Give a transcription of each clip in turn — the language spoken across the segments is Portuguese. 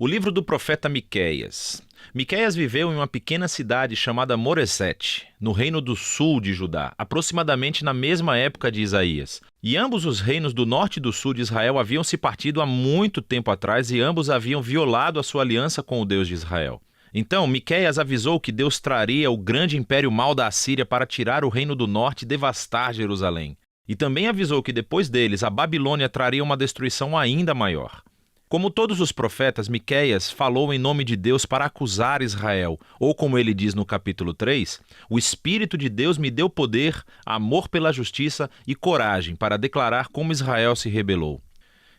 O livro do profeta Miqueias. Miqueias viveu em uma pequena cidade chamada Moresete, no reino do sul de Judá, aproximadamente na mesma época de Isaías. E ambos os reinos do norte e do sul de Israel haviam se partido há muito tempo atrás e ambos haviam violado a sua aliança com o Deus de Israel. Então, Miqueias avisou que Deus traria o grande império mau da Assíria para tirar o reino do norte e devastar Jerusalém. E também avisou que depois deles a Babilônia traria uma destruição ainda maior. Como todos os profetas, Miqueias falou em nome de Deus para acusar Israel, ou como ele diz no capítulo 3, o Espírito de Deus me deu poder, amor pela justiça e coragem para declarar como Israel se rebelou.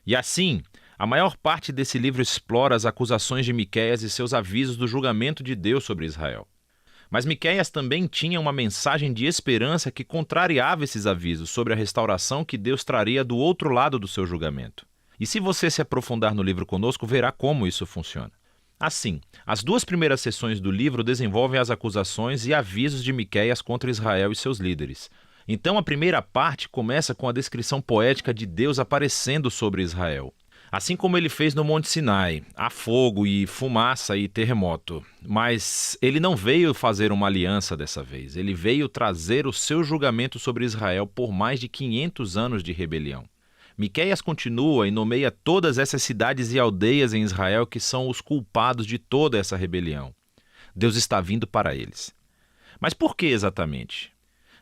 E assim, a maior parte desse livro explora as acusações de Miqueias e seus avisos do julgamento de Deus sobre Israel. Mas Miqueias também tinha uma mensagem de esperança que contrariava esses avisos sobre a restauração que Deus traria do outro lado do seu julgamento. E se você se aprofundar no livro conosco, verá como isso funciona. Assim, as duas primeiras sessões do livro desenvolvem as acusações e avisos de Miqueias contra Israel e seus líderes. Então a primeira parte começa com a descrição poética de Deus aparecendo sobre Israel. Assim como ele fez no Monte Sinai, há fogo e fumaça e terremoto. Mas ele não veio fazer uma aliança dessa vez, ele veio trazer o seu julgamento sobre Israel por mais de 500 anos de rebelião. Miqueias continua e nomeia todas essas cidades e aldeias em Israel que são os culpados de toda essa rebelião. Deus está vindo para eles. Mas por que exatamente?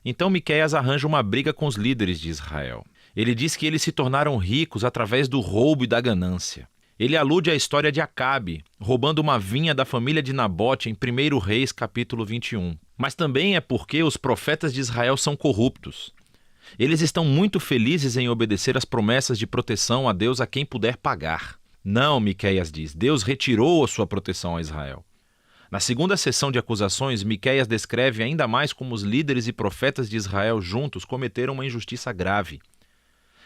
Então Miqueias arranja uma briga com os líderes de Israel. Ele diz que eles se tornaram ricos através do roubo e da ganância. Ele alude à história de Acabe, roubando uma vinha da família de Nabote em 1 Reis capítulo 21. Mas também é porque os profetas de Israel são corruptos. Eles estão muito felizes em obedecer às promessas de proteção a Deus a quem puder pagar. Não, Miqueias diz, Deus retirou a sua proteção a Israel. Na segunda sessão de acusações, Miqueias descreve ainda mais como os líderes e profetas de Israel juntos cometeram uma injustiça grave.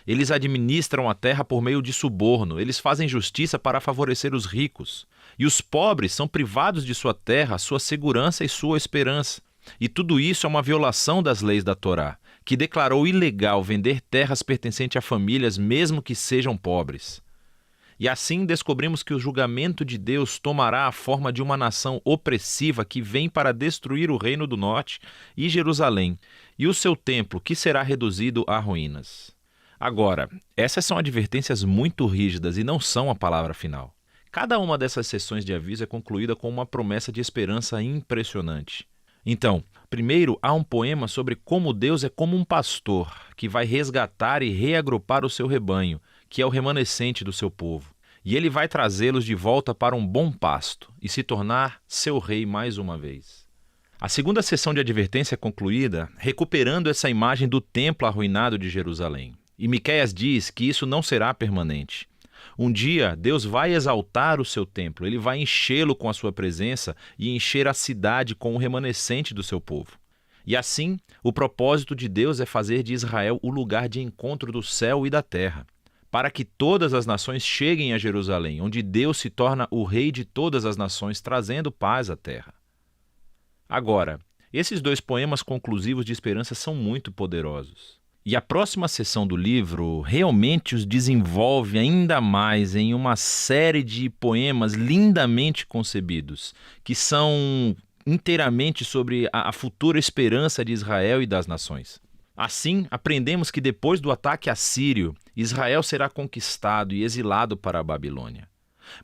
Eles administram a terra por meio de suborno, eles fazem justiça para favorecer os ricos. E os pobres são privados de sua terra, sua segurança e sua esperança. E tudo isso é uma violação das leis da Torá, que declarou ilegal vender terras pertencentes a famílias mesmo que sejam pobres. E assim descobrimos que o julgamento de Deus tomará a forma de uma nação opressiva que vem para destruir o reino do norte e Jerusalém, e o seu templo, que será reduzido a ruínas. Agora, essas são advertências muito rígidas e não são a palavra final. Cada uma dessas sessões de aviso é concluída com uma promessa de esperança impressionante. Então, primeiro há um poema sobre como Deus é como um pastor que vai resgatar e reagrupar o seu rebanho, que é o remanescente do seu povo. E ele vai trazê-los de volta para um bom pasto e se tornar seu rei mais uma vez. A segunda sessão de advertência é concluída recuperando essa imagem do templo arruinado de Jerusalém. E Miqueias diz que isso não será permanente. Um dia, Deus vai exaltar o seu templo, ele vai enchê-lo com a sua presença e encher a cidade com o remanescente do seu povo. E assim, o propósito de Deus é fazer de Israel o lugar de encontro do céu e da terra, para que todas as nações cheguem a Jerusalém, onde Deus se torna o rei de todas as nações, trazendo paz à terra. Agora, esses dois poemas conclusivos de esperança são muito poderosos. E a próxima sessão do livro realmente os desenvolve ainda mais em uma série de poemas lindamente concebidos, que são inteiramente sobre a futura esperança de Israel e das nações. Assim, aprendemos que depois do ataque assírio, Israel será conquistado e exilado para a Babilônia.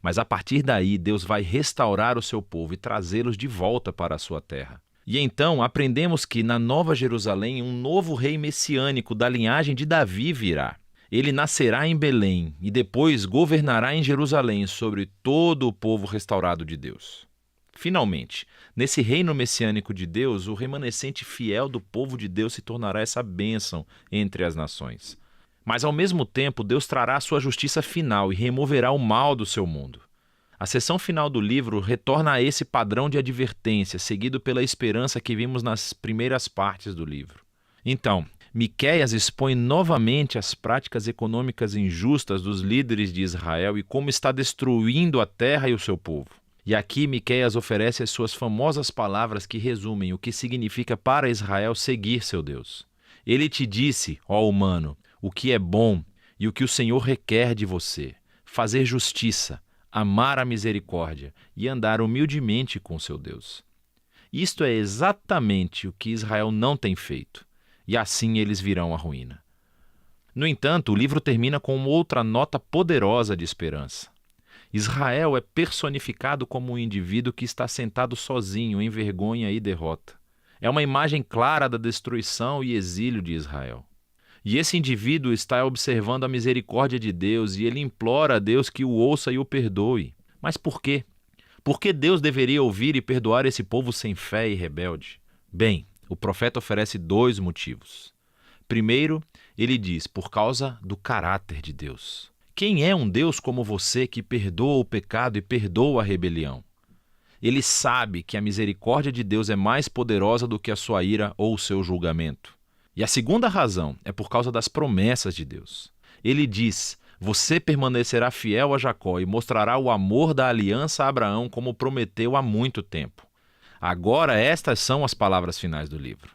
Mas a partir daí, Deus vai restaurar o seu povo e trazê-los de volta para a sua terra. E então aprendemos que na Nova Jerusalém um novo rei messiânico da linhagem de Davi virá. Ele nascerá em Belém e depois governará em Jerusalém sobre todo o povo restaurado de Deus. Finalmente, nesse reino messiânico de Deus, o remanescente fiel do povo de Deus se tornará essa bênção entre as nações. Mas ao mesmo tempo, Deus trará a sua justiça final e removerá o mal do seu mundo. A seção final do livro retorna a esse padrão de advertência, seguido pela esperança que vimos nas primeiras partes do livro. Então, Miqueias expõe novamente as práticas econômicas injustas dos líderes de Israel e como está destruindo a terra e o seu povo. E aqui Miqueias oferece as suas famosas palavras que resumem o que significa para Israel seguir seu Deus. Ele te disse, ó humano, o que é bom e o que o Senhor requer de você: fazer justiça, amar a misericórdia e andar humildemente com seu Deus. Isto é exatamente o que Israel não tem feito, e assim eles virão à ruína. No entanto, o livro termina com outra nota poderosa de esperança. Israel é personificado como um indivíduo que está sentado sozinho em vergonha e derrota. É uma imagem clara da destruição e exílio de Israel. E esse indivíduo está observando a misericórdia de Deus e ele implora a Deus que o ouça e o perdoe. Mas por quê? Por que Deus deveria ouvir e perdoar esse povo sem fé e rebelde? Bem, o profeta oferece 2 motivos. Primeiro, ele diz, por causa do caráter de Deus. Quem é um Deus como você que perdoa o pecado e perdoa a rebelião? Ele sabe que a misericórdia de Deus é mais poderosa do que a sua ira ou o seu julgamento. E a segunda razão é por causa das promessas de Deus. Ele diz, você permanecerá fiel a Jacó e mostrará o amor da aliança a Abraão como prometeu há muito tempo. Agora estas são as palavras finais do livro.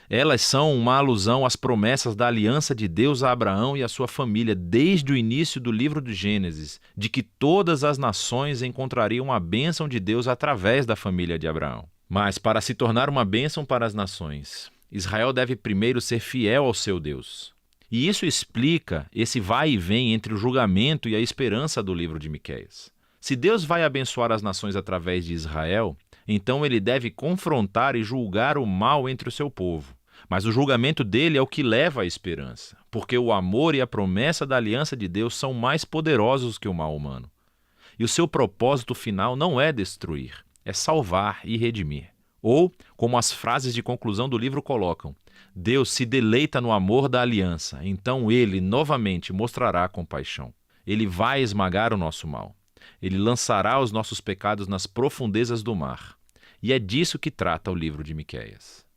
Elas são uma alusão às promessas da aliança de Deus a Abraão e a sua família desde o início do livro do Gênesis, de que todas as nações encontrariam a bênção de Deus através da família de Abraão. Mas para se tornar uma bênção para as nações, Israel deve primeiro ser fiel ao seu Deus. E isso explica esse vai e vem entre o julgamento e a esperança do livro de Miqueias. Se Deus vai abençoar as nações através de Israel, então ele deve confrontar e julgar o mal entre o seu povo. Mas o julgamento dele é o que leva à esperança, porque o amor e a promessa da aliança de Deus são mais poderosos que o mal humano. E o seu propósito final não é destruir, é salvar e redimir. Ou, como as frases de conclusão do livro colocam, Deus se deleita no amor da aliança, então ele novamente mostrará compaixão. Ele vai esmagar o nosso mal. Ele lançará os nossos pecados nas profundezas do mar. E é disso que trata o livro de Miqueias.